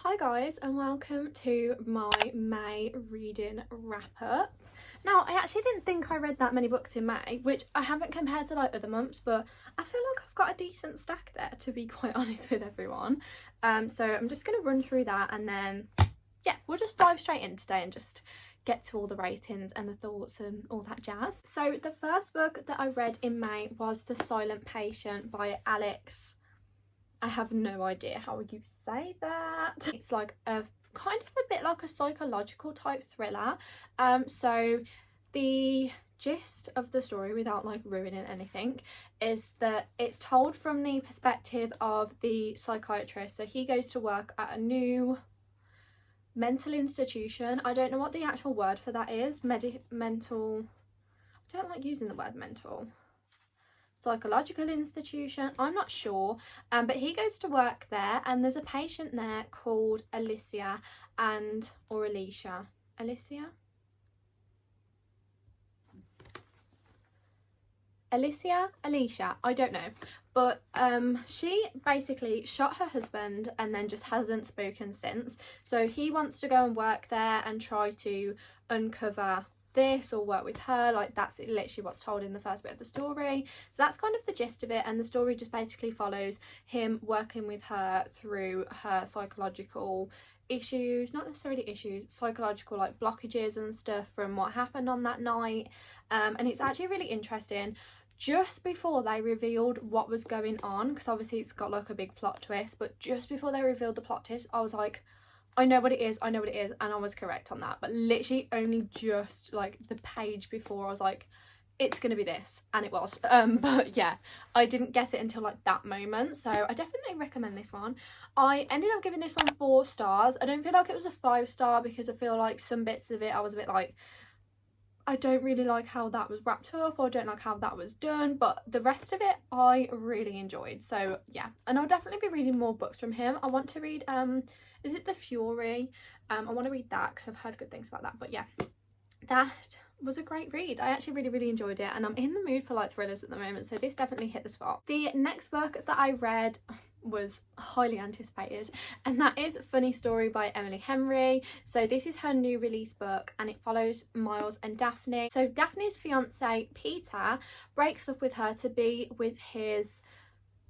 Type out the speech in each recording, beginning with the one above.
Hi guys, and welcome to my May reading wrap up. Now, I actually didn't think I read that many books in May, which I haven't compared to like other months, but I feel like I've got a decent stack there, to be quite honest with everyone. So I'm just going to run through that, and then yeah, we'll just dive straight in today and just get to all the ratings and the thoughts and all that jazz. So the first book that I read in May was The Silent Patient by Alex. I have no idea how you say that. It's like a kind of a bit like a psychological type thriller. So the gist of the story, without like ruining anything, is that it's told from the perspective of the psychiatrist. So he goes to work at a new mental institution. I don't know what the actual word for that is. Mental. I don't like using the word mental. Psychological institution, I'm not sure, but he goes to work there, and there's a patient there called Alicia or Alicia, I don't know, but she basically shot her husband and then just hasn't spoken since. So he wants to go and work there and try to uncover this or work with her. Like, that's literally what's told in the first bit of the story. So that's kind of the gist of it, and the story just basically follows him working with her through her psychological issues, not necessarily issues, psychological like blockages and stuff from what happened on that night. And it's actually really interesting. Just before they revealed what was going on, because obviously it's got like a big plot twist, but just before they revealed the plot twist, I was like, I know what it is, and I was correct on that. But literally only just like the page before, I was like, it's gonna be this, and it was. But yeah, I didn't get it until like that moment, so I definitely recommend this one. I ended up giving this one 4 stars. I don't feel like it was a 5-star, because I feel like some bits of it I was a bit like, I don't really like how that was wrapped up, or I don't like how that was done, but the rest of it I really enjoyed. So yeah, and I'll definitely be reading more books from him. I want to read is it The Fury? I want to read that because I've heard good things about that. But yeah, that was a great read. I actually really enjoyed it, and I'm in the mood for like thrillers at the moment, so this definitely hit the spot. The next book that I read was highly anticipated, and that is Funny Story by Emily Henry. So this is her new release book, and it follows Miles and Daphne. So Daphne's fiance Peter breaks up with her to be with his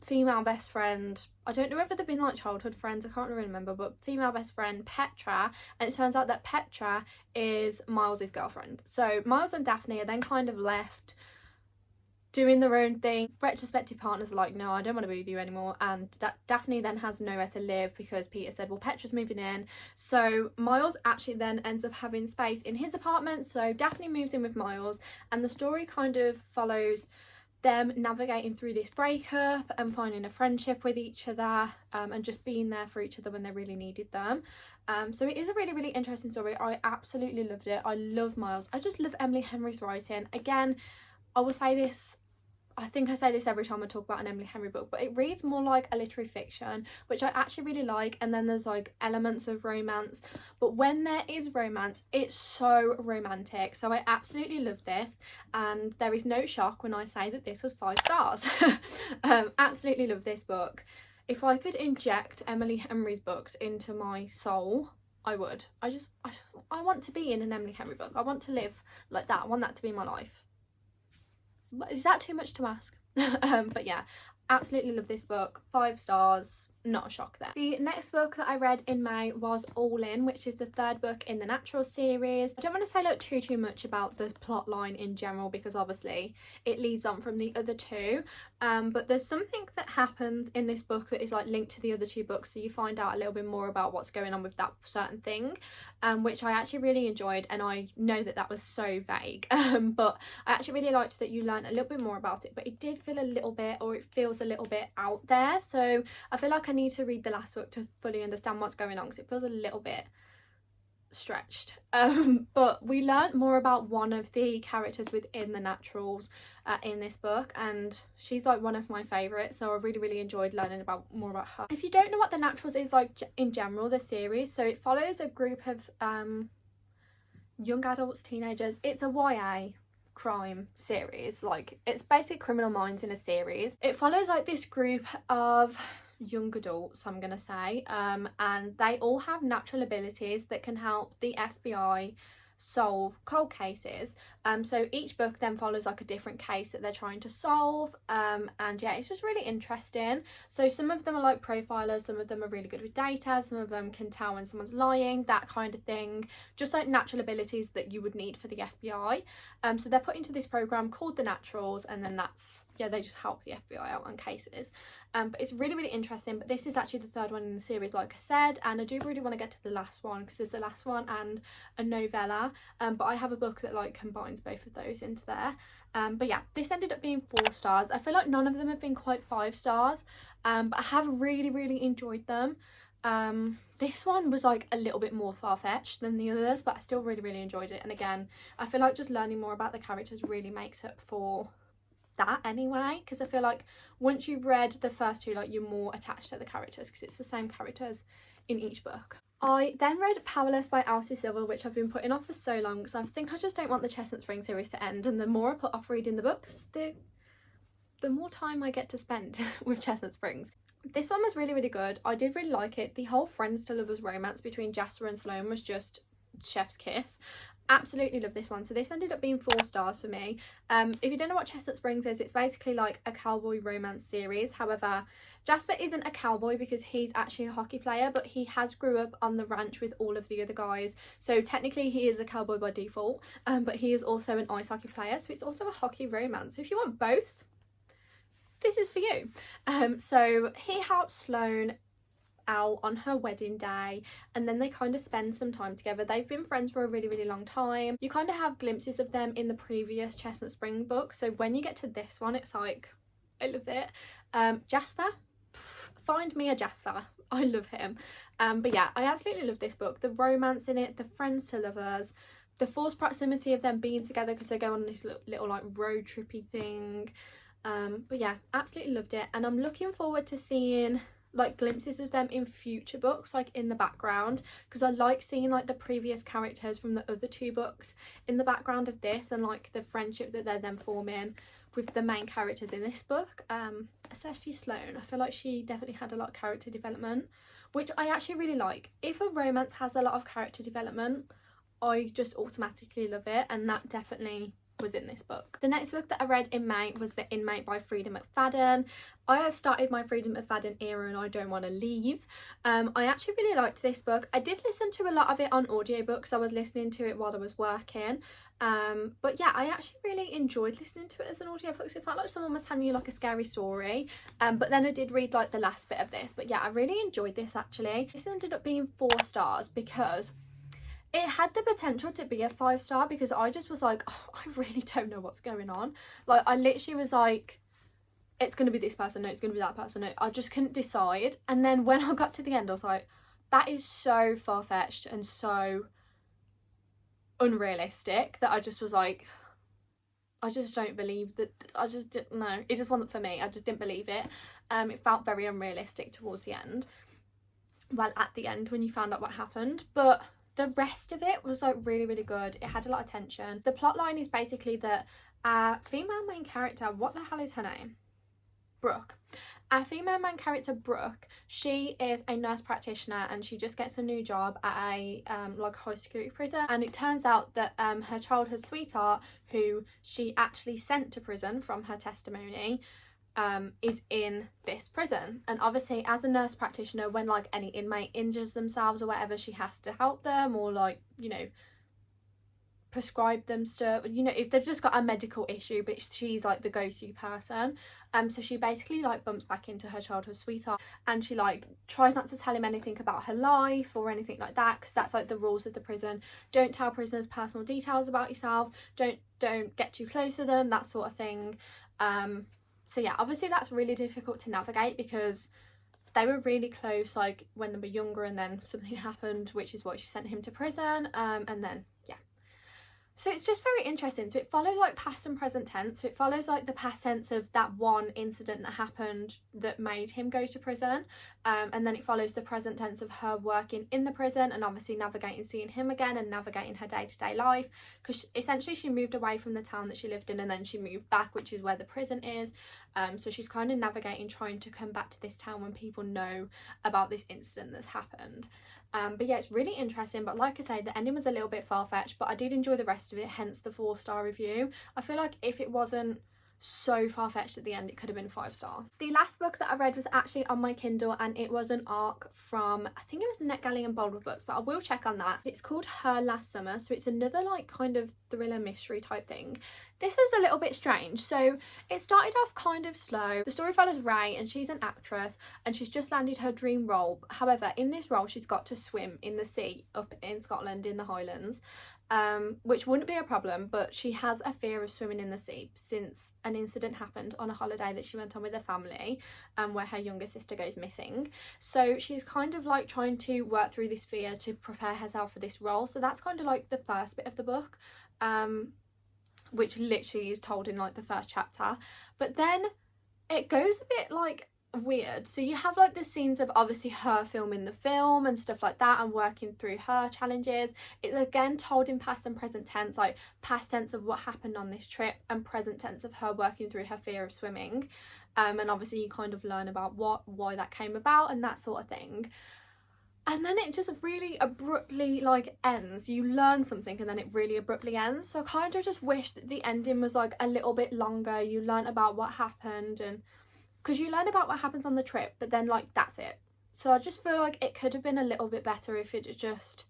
female best friend. I don't know whether they've been like childhood friends, I can't really remember, but female best friend Petra, and it turns out that Petra is Miles's girlfriend. So Miles and Daphne are then kind of left doing their own thing. Retrospective partners are like, no, I don't want to be with you anymore, and Daphne then has nowhere to live because Peter said, well, Petra's moving in. So Miles actually then ends up having space in his apartment, so Daphne moves in with Miles, and the story kind of follows them navigating through this breakup and finding a friendship with each other, and just being there for each other when they really needed them. So it is a really interesting story. I absolutely loved it. I love Miles. I just love Emily Henry's writing. Again, I will say this, I think I say this every time I talk about an Emily Henry book, but it reads more like a literary fiction, which I actually really like. And then there's like elements of romance, but when there is romance, it's so romantic. So I absolutely love this, and there is no shock when I say that this was 5 stars. Absolutely love this book. If I could inject Emily Henry's books into my soul, I would. I want to be in an Emily Henry book. I want to live like that. I want that to be my life. Is that too much to ask? But yeah, absolutely love this book. 5 stars, not a shock there. The next book that I read in May was All In, which is the 3rd book in the Natural series. I don't want to say like too much about the plot line in general, because obviously it leads on from the other 2, but there's something that happens in this book that is like linked to the other 2 books, so you find out a little bit more about what's going on with that certain thing, which I actually really enjoyed. And I know that that was so vague, but I actually really liked that you learned a little bit more about it, but it did feel a little bit, or it feels a little bit out there. So I feel like I need to read the last book to fully understand what's going on, because it feels a little bit stretched. But we learned more about one of the characters within the Naturals in this book, and she's like one of my favourites, so I really enjoyed learning more about her. If you don't know what the Naturals is like in general, the series, so it follows a group of young adults, teenagers. It's a YA crime series, like it's basic Criminal Minds in a series. It follows like this group of young adults, I'm gonna say, and they all have natural abilities that can help the FBI solve cold cases. So each book then follows like a different case that they're trying to solve, and yeah, it's just really interesting. So some of them are like profilers, some of them are really good with data, some of them can tell when someone's lying, that kind of thing, just like natural abilities that you would need for the FBI. So they're put into this program called the Naturals, and then that's, yeah, they just help the FBI out on cases. But it's really, really interesting. But this is actually the third one in the series, like I said, and I do really want to get to the last one because there's the last one and a novella. But I have a book that like combines both of those into there. But yeah, this ended up being 4 stars. I feel like none of them have been quite 5 stars, but I have really, really enjoyed them. This one was like a little bit more far-fetched than the others, but I still really, really enjoyed it. And again, I feel like just learning more about the characters really makes up for that anyway, because I feel like once you've read the first 2, like you're more attached to the characters because it's the same characters in each book. I then read Powerless by Elsie Silver, which I've been putting off for so long because I think I just don't want the Chestnut Spring series to end, and the more I put off reading the books, the more time I get to spend with Chestnut Springs. This one was really, really good. I did really like it. The whole friends to lovers romance between Jasper and Sloane was just chef's kiss. Absolutely love this one. So this ended up being 4 stars for me. If you don't know what Chestnut Springs is, it's basically like a cowboy romance series. However, Jasper isn't a cowboy because he's actually a hockey player, but he has grew up on the ranch with all of the other guys, so technically he is a cowboy by default, but he is also an ice hockey player, so it's also a hockey romance. So if you want both, this is for you. So he helps Sloane out on her wedding day, and then they kind of spend some time together. They've been friends for a really, really long time. You kind of have glimpses of them in the previous Chestnut Spring book, so when you get to this one, it's like, I love it. Jasper, find me a Jasper. I love him. But yeah, I absolutely love this book. The romance in it, the friends to lovers, the forced proximity of them being together because they go on this little like road trippy thing. But yeah, absolutely loved it, and I'm looking forward to seeing like glimpses of them in future books, like in the background, because I like seeing like the previous characters from the other 2 books in the background of this, and like the friendship that they're then forming with the main characters in this book, especially Sloane. I feel like she definitely had a lot of character development, which I actually really like. If a romance has a lot of character development, I just automatically love it, and that definitely was in this book. The next book that I read in May was The Inmate by Frida McFadden. I have started my Frida McFadden era and I don't want to leave. I actually really liked this book. I did listen to a lot of it on audiobooks. I was listening to it while I was working. But yeah, I actually really enjoyed listening to it as an audiobook. So it felt like someone was telling you like a scary story. But then I did read like the last bit of this. But yeah, I really enjoyed this actually. This ended up being 4 stars because it had the potential to be a 5 star, because I just was like, oh, I really don't know what's going on. Like, I literally was like, it's going to be this person, no, it's going to be that person, no. I just couldn't decide. And then when I got to the end, I was like, that is so far-fetched and so unrealistic that I just was like, I just don't believe that. I just didn't know. It just wasn't for me. I just didn't believe it. It felt very unrealistic towards the end. Well, at the end when you found out what happened. But the rest of it was like really, really good. It had a lot of tension. The plot line is basically that our female main character, what the hell is her name? Brooke. Our female main character, Brooke, she is a nurse practitioner and she just gets a new job at a like high security prison, and it turns out that her childhood sweetheart, who she actually sent to prison from her testimony, is in this prison. And obviously as a nurse practitioner, when like any inmate injures themselves or whatever, she has to help them, or like, you know, prescribe them stuff, you know, if they've just got a medical issue, but she's like the go-to person. So she basically like bumps back into her childhood sweetheart, and she like tries not to tell him anything about her life or anything like that, because that's like the rules of the prison. Don't tell prisoners personal details about yourself, don't get too close to them, that sort of thing. So yeah, obviously that's really difficult to navigate because they were really close like when they were younger, and then something happened, which is why she sent him to prison. And then yeah, So it's just very interesting. So it follows like past and present tense. So it follows like the past tense of that one incident that happened that made him go to prison. And then it follows the present tense of her working in the prison and obviously navigating seeing him again and navigating her day-to-day life. Because essentially she moved away from the town that she lived in and then she moved back, which is where the prison is. So she's kind of navigating, trying to come back to this town when people know about this incident that's happened. But yeah, it's really interesting. But like I say, the ending was a little bit far-fetched, but I did enjoy the rest of it, hence the 4-star review. I feel like if it wasn't so far-fetched at the end, it could have been 5-star. The last book that I read was actually on my Kindle, and it was an ARC from, I think it was NetGalley and Boldwood Books, but I will check on that. It's called Her Last Summer, so it's another like kind of thriller mystery type thing. This was a little bit strange. So it started off kind of slow. The story follows Ray, and she's an actress and she's just landed her dream role. However, in this role she's got to swim in the sea up in Scotland in the Highlands, which wouldn't be a problem, but she has a fear of swimming in the sea since an incident happened on a holiday that she went on with her family, where her younger sister goes missing. So she's kind of like trying to work through this fear to prepare herself for this role. So that's kind of like the first bit of the book, which literally is told in like the first chapter. But then it goes a bit like weird. So you have like the scenes of obviously her filming the film and stuff like that and working through her challenges. It's again told in past and present tense, like past tense of what happened on this trip and present tense of her working through her fear of swimming. And obviously you kind of learn about why that came about and that sort of thing. And then it just really abruptly like ends. You learn something and then it really abruptly ends. So I kind of just wish that the ending was like a little bit longer. You learn about what happened, and because you learn about what happens on the trip, but then like that's it. So I just feel like it could have been a little bit better if it just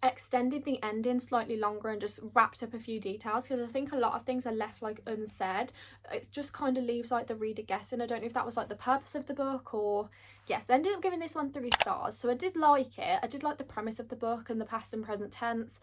extended the ending slightly longer and just wrapped up a few details, because I think a lot of things are left like unsaid. It just kind of leaves like the reader guessing. I don't know if that was like the purpose of the book, or yes, I ended up giving this one 3 stars. So I did like it. I did like the premise of the book and the past and present tense,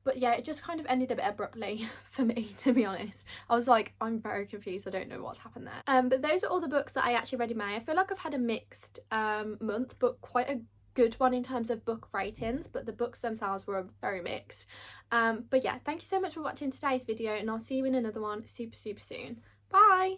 but yeah, it just kind of ended a bit abruptly for me, to be honest. I was like, I'm very confused, I don't know what's happened there. But those are all the books that I actually read in May. I feel like I've had a mixed month, but quite a good one in terms of book ratings, but the books themselves were very mixed. But yeah, thank you so much for watching today's video, and I'll see you in another one super soon. Bye.